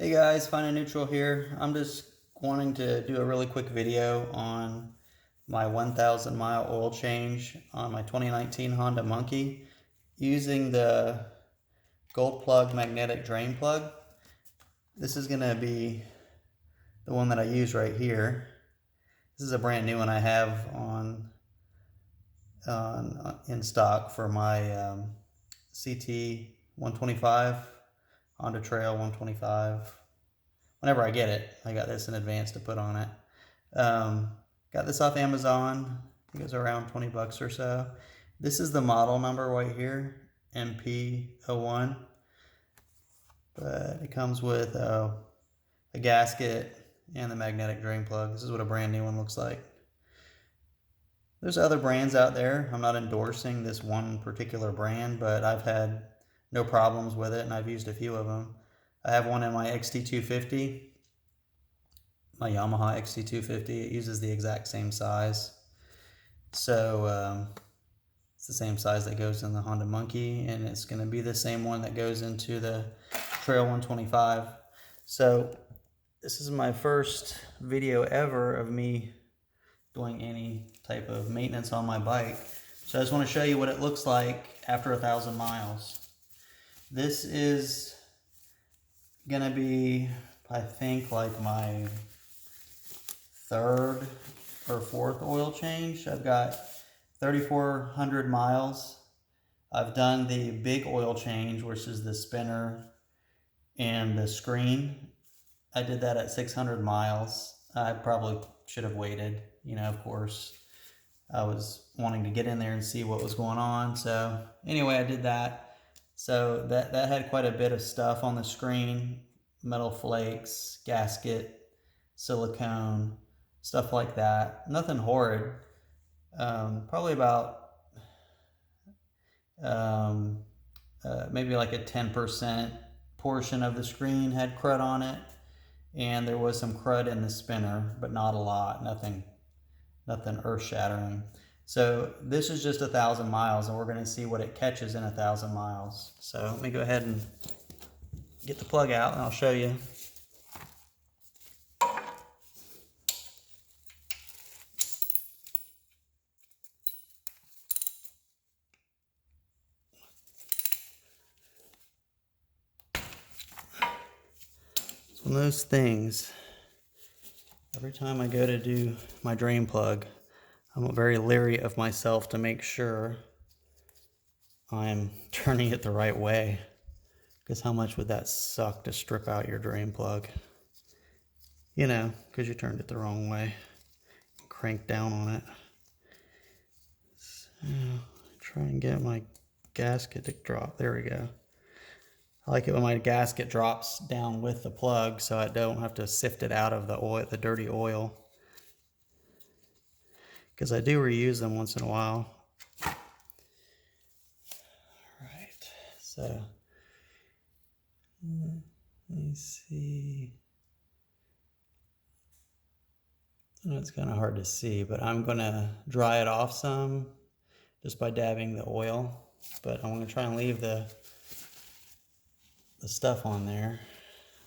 Hey guys, Fine and Neutral here. I'm just wanting to do a really quick video on my 1,000 mile oil change on my 2019 Honda Monkey using the gold plug magnetic drain plug. This is going to be the one that I use right here. This is a brand new one I have in stock for my CT 125, Honda Trail 125. Whenever I get it, I got this in advance to put on it. Got this off Amazon. I think it was around 20 bucks or so. This is the model number right here, MP01. But it comes with a gasket and the magnetic drain plug. This is what a brand new one looks like. There's other brands out there. I'm not endorsing this one particular brand, but I've had no problems with it, and I've used a few of them. I have one in my XT250, my Yamaha XT250. It uses the exact same size. So it's the same size that goes in the Honda Monkey, and it's going to be the same one that goes into the Trail 125. So this is my first video ever of me doing any type of maintenance on my bike. So I just want to show you what it looks like after 1,000 miles. This is gonna be, I think, like my third or fourth oil change. I've got 3,400 miles. I've done the big oil change, which is the spinner and the screen. I did that at 600 miles. I probably should have waited, of course. I was wanting to get in there and see what was going on. So anyway, I did that. So that had quite a bit of stuff on the screen, metal flakes, gasket, silicone, stuff like that. Nothing horrid. Probably about maybe like a 10% portion of the screen had crud on it. And there was some crud in the spinner, but not a lot, nothing earth-shattering. So this is just 1,000 miles, and we're going to see what it catches in 1,000 miles. So let me go ahead and get the plug out, and I'll show you. It's one of those things, every time I go to do my drain plug, I'm very leery of myself to make sure I'm turning it the right way. Because how much would that suck to strip out your drain plug? Because you turned it the wrong way. Crank down on it. So, try and get my gasket to drop. There we go. I like it when my gasket drops down with the plug so I don't have to sift it out of the oil, the dirty oil. Because I do reuse them once in a while. All right, so let me see. I know it's kind of hard to see, but I'm going to dry it off some just by dabbing the oil. But I'm going to try and leave the stuff on there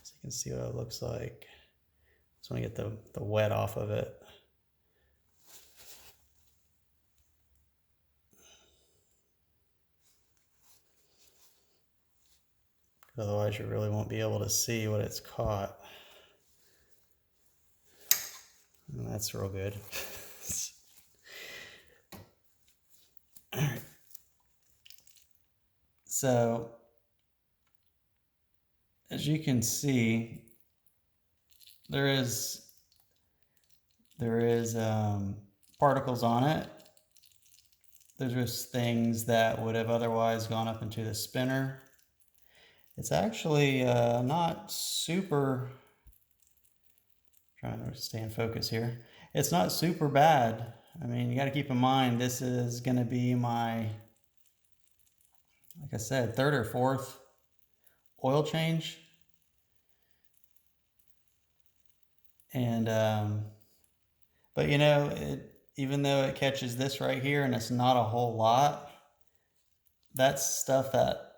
so you can see what it looks like. Just want to get the wet off of it. Otherwise you really won't be able to see what it's caught. And that's real good. All right. So, as you can see, there is particles on it. There's just things that would have otherwise gone up into the spinner. It's actually not super, trying to stay in focus here. It's not super bad. I mean, you got to keep in mind, this is going to be my, like I said, third or fourth oil change. And, but even though it catches this right here and it's not a whole lot, that's stuff that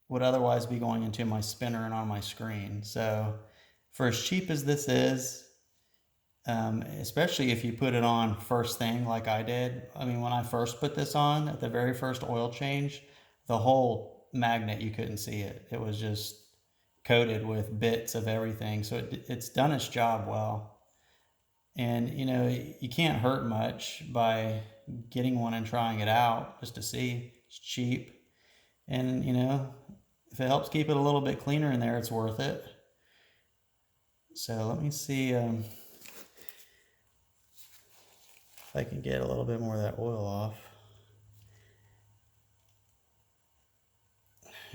would otherwise be going into my spinner and on my screen. So For as cheap as this is, especially if you put it on first thing like I did. I mean, when I first put this on at the very first oil change, the whole magnet, you couldn't see it. It was just coated with bits of everything. So it's done its job well. And, you know, you can't hurt much by getting one and trying it out just to see. It's cheap. And, you know, if it helps keep it a little bit cleaner in there, it's worth it. So let me see if I can get a little bit more of that oil off.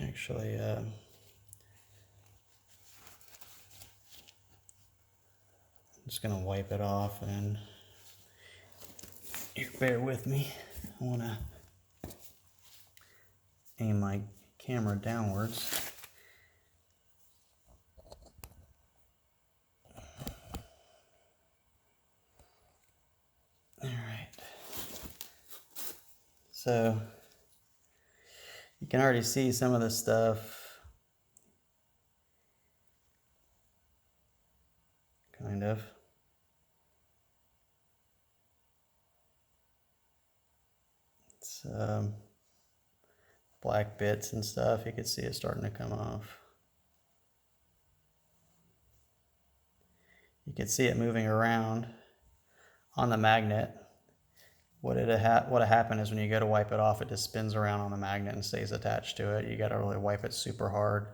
Actually, I'm just going to wipe it off, and here, bear with me. I want to aim my camera downwards. All right. So you can already see some of the stuff, kind of. It's black bits and stuff. You can see it starting to come off. You can see it moving around on the magnet. What happened is when you go to wipe it off, it just spins around on the magnet and stays attached to it. You got to really wipe it super hard.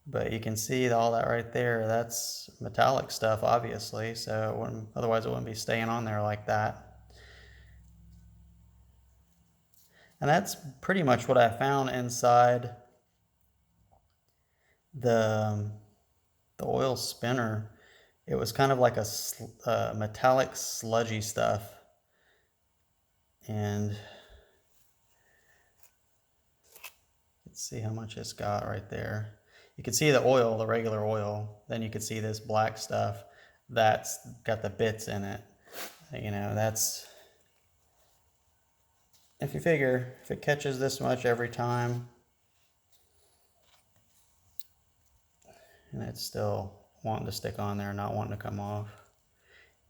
But you can see all that right there. That's metallic stuff, obviously. So otherwise it wouldn't be staying on there like that. And that's pretty much what I found inside the oil spinner. It was kind of like a metallic sludgy stuff. And let's see how much it's got right there. You can see the oil, the regular oil. Then you can see this black stuff that's got the bits in it. You know, that's, if you figure, if it catches this much every time, and it's still wanting to stick on there, not wanting to come off,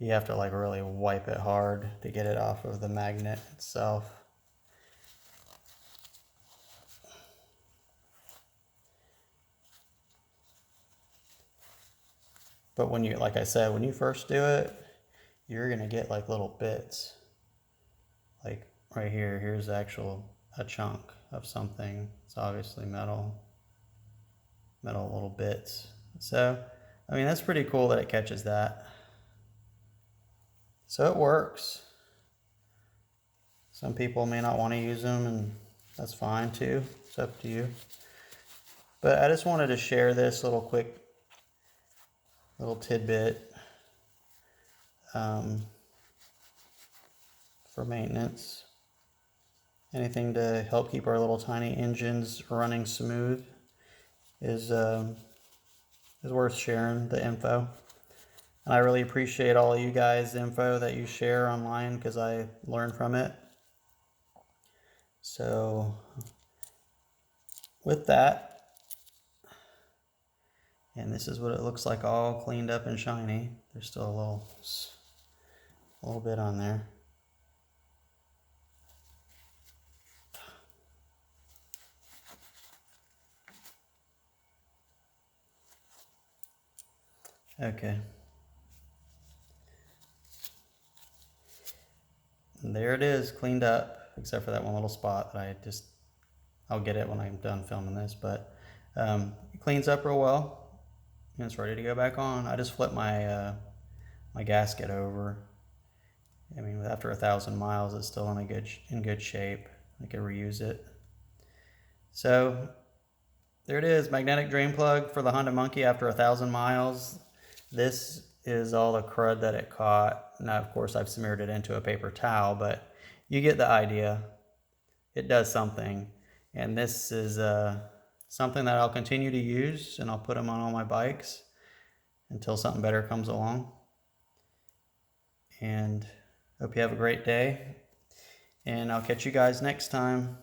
you have to like really wipe it hard to get it off of the magnet itself. But when you, like I said, when you first do it, you're gonna get like little bits. Like right here, here's a chunk of something. It's obviously metal little bits. So, I mean, that's pretty cool that it catches that. So it works. Some people may not want to use them, and that's fine too. It's up to you. But I just wanted to share this quick little tidbit for maintenance. Anything to help keep our little tiny engines running smooth is worth sharing the info. And I really appreciate all of you guys' info that you share online, because I learn from it. So with that, and this is what it looks like, all cleaned up and shiny. There's still a little bit on there. Okay. And there it is, cleaned up, except for that one little spot that I'll get it when I'm done filming this, but it cleans up real well. And it's ready to go back on. I just flipped my my gasket over. I mean, after 1,000 miles, it's still in good shape. I could reuse it. So there it is, magnetic drain plug for the Honda Monkey after 1,000 miles. This is all the crud that it caught. Now, of course, I've smeared it into a paper towel, but you get the idea. It does something, and this is something that I'll continue to use, and I'll put them on all my bikes until something better comes along. And hope you have a great day, and I'll catch you guys next time.